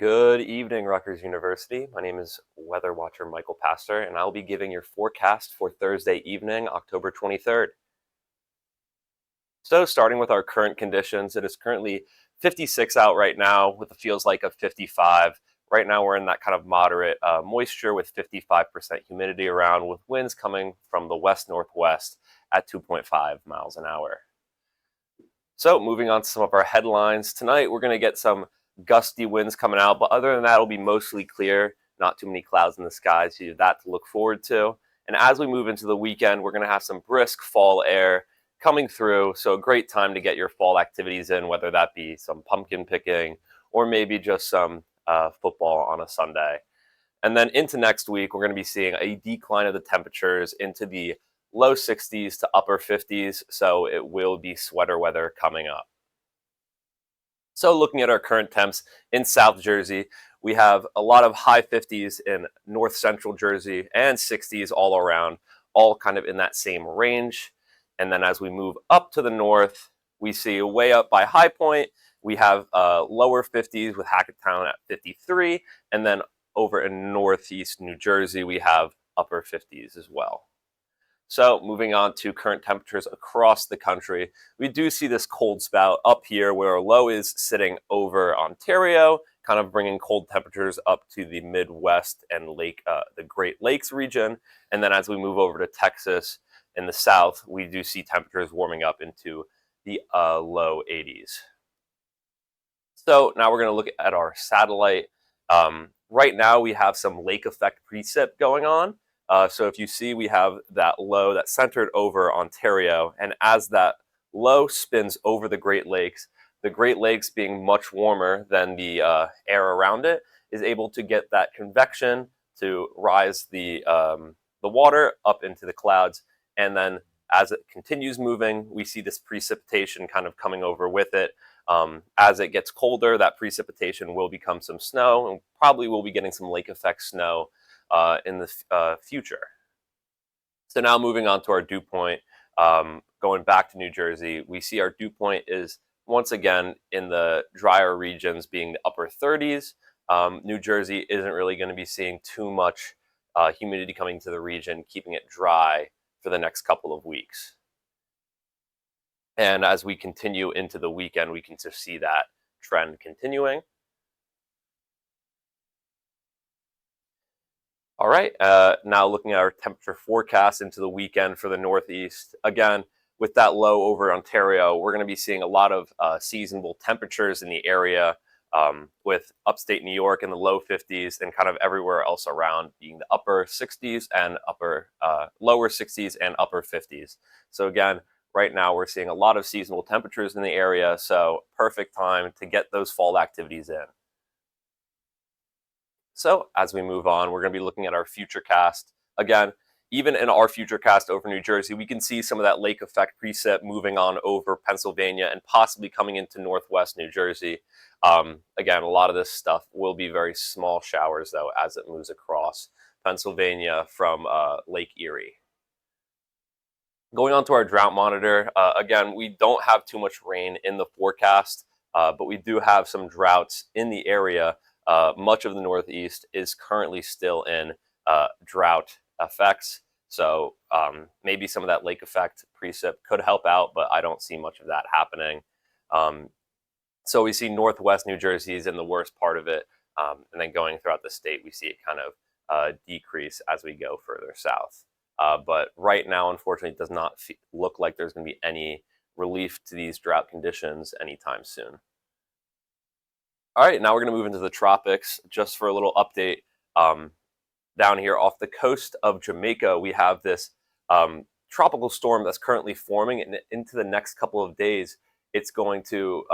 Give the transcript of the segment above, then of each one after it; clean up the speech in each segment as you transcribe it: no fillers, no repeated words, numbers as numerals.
Good evening, Rutgers University. My name is Weather Watcher Michael Pastor, and I'll be giving your forecast for Thursday evening, October 23rd. So, starting with our current conditions, it is currently 56 out right now with a feels like of 55. Right now, we're in that kind of moderate moisture with 55% humidity around, with winds coming from the west-northwest at 2.5 miles an hour. So, moving on to some of our headlines. Tonight, we're going to get some gusty winds coming out, but other than that, it'll be mostly clear, not too many clouds in the sky, so you have that to look forward to. And as we move into the weekend, we're going to have some brisk fall air coming through, so a great time to get your fall activities in, whether that be some pumpkin picking or maybe just some football on a Sunday. And then into next week, we're going to be seeing a decline of the temperatures into the low 60s to upper 50s, so it will be sweater weather coming up. So looking at our current temps in South Jersey, we have a lot of high 50s in North Central Jersey and 60s all around, all kind of in that same range. And then as we move up to the north, we see way up by High Point, we have lower 50s with Hackettstown at 53, and then over in northeast New Jersey, we have upper 50s as well. So moving on to current temperatures across the country, we do see this cold spout up here where a low is sitting over Ontario, kind of bringing cold temperatures up to the Midwest and the Great Lakes region. And then as we move over to Texas in the south, we do see temperatures warming up into the low 80s. So now we're going to look at our satellite. Right now we have some lake effect precip going on. So if you see, we have that low that's centered over Ontario, and as that low spins over the Great Lakes being much warmer than the air around it, is able to get that convection to rise the water up into the clouds, and then as it continues moving, we see this precipitation kind of coming over with it. As it gets colder, that precipitation will become some snow, and probably will be getting some lake effect snow in the future. So now moving on to our dew point, going back to New Jersey, we see our dew point is once again in the drier regions being the upper 30s. New Jersey isn't really going to be seeing too much humidity coming to the region, keeping it dry for the next couple of weeks. And as we continue into the weekend, we can just see that trend continuing. All right, now looking at our temperature forecast into the weekend for the Northeast. Again, with that low over Ontario, we're going to be seeing a lot of seasonable temperatures in the area, with upstate New York in the low 50s and kind of everywhere else around being the upper 60s and lower 60s and upper 50s. So again, right now we're seeing a lot of seasonable temperatures in the area, so perfect time to get those fall activities in. So as we move on, we're going to be looking at our futurecast. Again, even in our futurecast over New Jersey, we can see some of that lake effect precip moving on over Pennsylvania and possibly coming into northwest New Jersey. Again, a lot of this stuff will be very small showers, though, as it moves across Pennsylvania from Lake Erie. Going on to our drought monitor, again, we don't have too much rain in the forecast, but we do have some droughts in the area. Much of the Northeast is currently still in drought effects, so maybe some of that lake effect precip could help out, but I don't see much of that happening. So we see northwest New Jersey is in the worst part of it, and then going throughout the state, we see it kind of decrease as we go further south. But right now, unfortunately, it does not look like there's going to be any relief to these drought conditions anytime soon. All right, now we're going to move into the tropics. Just for a little update, down here off the coast of Jamaica, we have this tropical storm that's currently forming, and into the next couple of days, it's going to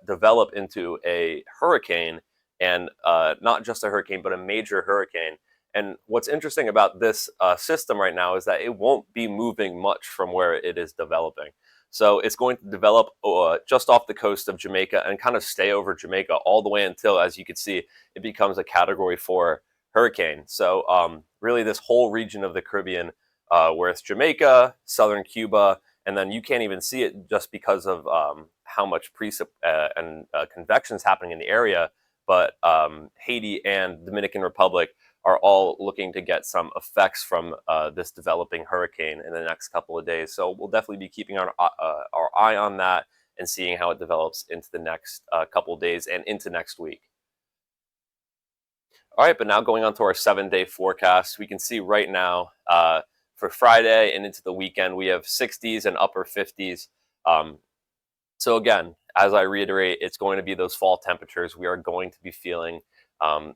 develop into a hurricane, and not just a hurricane, but a major hurricane. And what's interesting about this system right now is that it won't be moving much from where it is developing. So it's going to develop just off the coast of Jamaica and kind of stay over Jamaica all the way until, as you can see, it becomes a Category 4 hurricane. So really this whole region of the Caribbean, where it's Jamaica, southern Cuba, and then you can't even see it just because of how much precip and convection is happening in the area. but Haiti and Dominican Republic are all looking to get some effects from this developing hurricane in the next couple of days. So we'll definitely be keeping our eye on that and seeing how it develops into the next couple of days and into next week. All right, but now going on to our 7-day forecast, we can see right now for Friday and into the weekend, we have 60s and upper 50s. So again, as I reiterate, it's going to be those fall temperatures. We are going to be feeling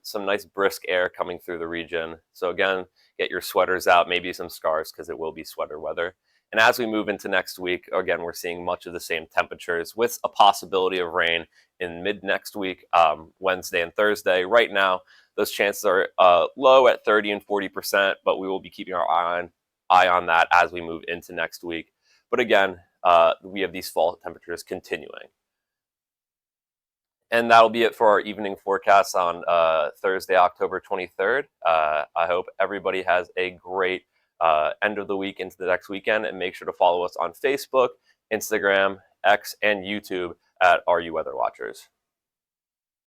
some nice brisk air coming through the region. So again, get your sweaters out, maybe some scarves because it will be sweater weather. And as we move into next week, again, we're seeing much of the same temperatures with a possibility of rain in mid next week, Wednesday and Thursday. Right now, those chances are low at 30 and 40%, but we will be keeping our eye on that as we move into next week. But again, we have these fall temperatures continuing. And that'll be it for our evening forecast on Thursday, October 23rd. I hope everybody has a great end of the week into the next weekend, and make sure to follow us on Facebook, Instagram, X, and YouTube at RU Weather Watchers.